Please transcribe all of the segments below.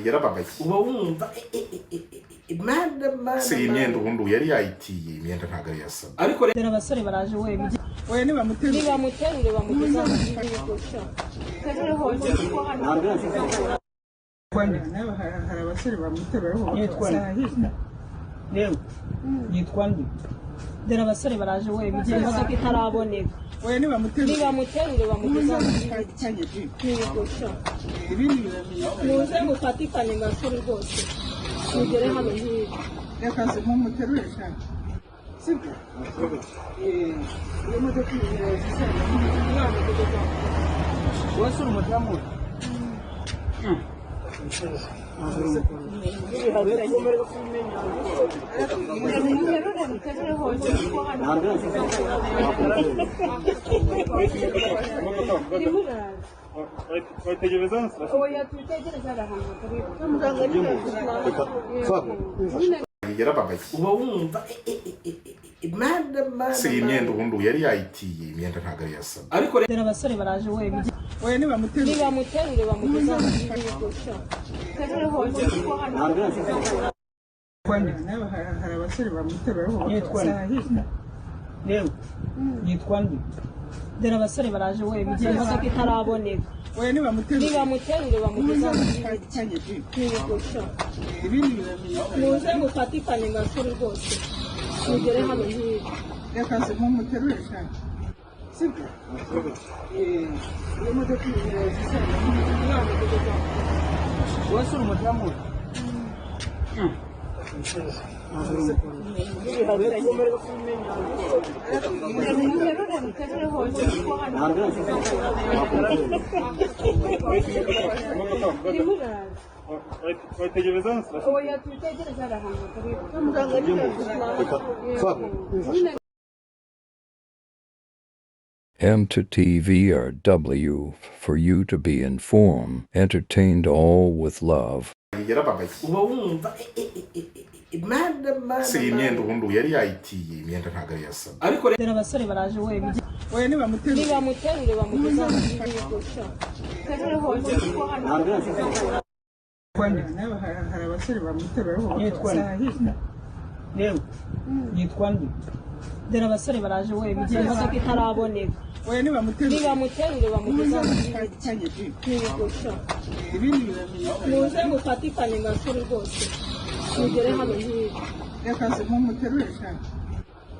yarababaye uba wumva imana se imyenda ubundi yari yayitiye imyenda ntago ari yasaba ariko rero abasore baraje we nibamuterure bamugeza mu yigufwa kagere hoje kuko hano hari abasore bamuterura yitwa nde rero abasore baraje we imodoka itaraboneka nibamuterure bamugeza mu yigufwa muze mufatikane gasore rwose mugere hano hirya yakaze nk'umuterure cyane sibyo iyo modoka wese uri umudamu yarababaye uba wumva imana se imyenda ubundi yari yayitiye imyenda ntago ari yasaba ariko rero abasore baraje we nibamuterure bamugeza mu yigufwa kagere hoje kuko hano hari abasore bamuterura yitwa nde rero abasore baraje we imodoka itaraboneka nibamuterure bamugeza mu yigufwa muze mufatikane gasore rwose mugere hano hirya yakaze nk'umuterure cyane sibyo iyo modoka wese uri umudamu kagere hoje kuko hano M to TV or W for you to be informed, entertained all with love. yarababaye uba wumva imana se imyenda ubundi yari yayitiye imyenda ntago ari yasaba ariko rero abasore baraje we nibamuterure bamugeza mu yigufwa kagere hoje kuko hano hari abasore bamuterura yitwa nde rero abasore baraje we imodoka itaraboneka nibamuterure bamugeza mu yigufwa muze mufatikane gasore rwose mugere hano hirya yakaze nk'umuterure cyane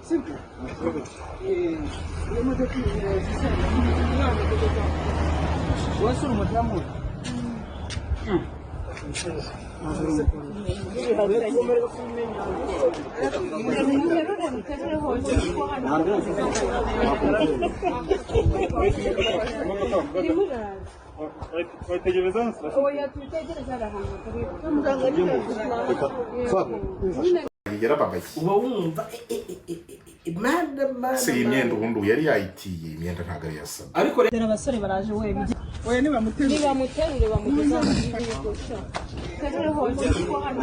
sibyo iyo modoka wese uri umudamu kagere hoje kuko hano yarababaye uba wumva imana se imyenda ubundi yari yayitiye imyenda ntago ari yasaba ariko rero abasore baraje we nibamuterure bamugeza mu yigufwa kagere hoje kuko hano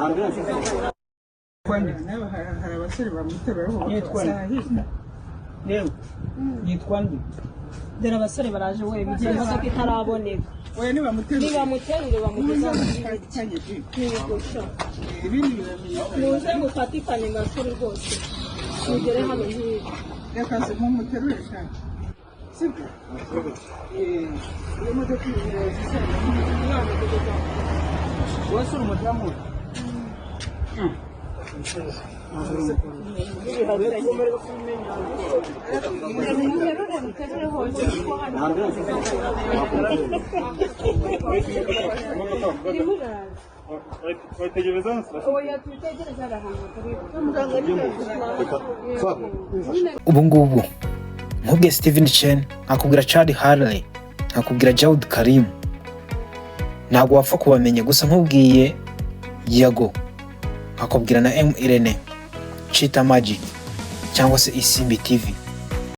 hari abasore bamuterura yitwa nde rero abasore baraje we imodoka itaraboneka nibamuterure bamugeza mu yigufwa muze mufatikane gasore rwose mugere hano hirya yakaze nk'umuterure cyane sibyo iyo modoka wese uri umudamu kagere hoje kuko hano ubu ngubu nkubwiye Steven Chen nkakubwira Chad Harley nkakubwira Jawud Karim ntabwo wapfa kubamenya gusa nkubwiye Yago nkakubwira na M Irene Cheetah Magic cyangwa se Isimbi TV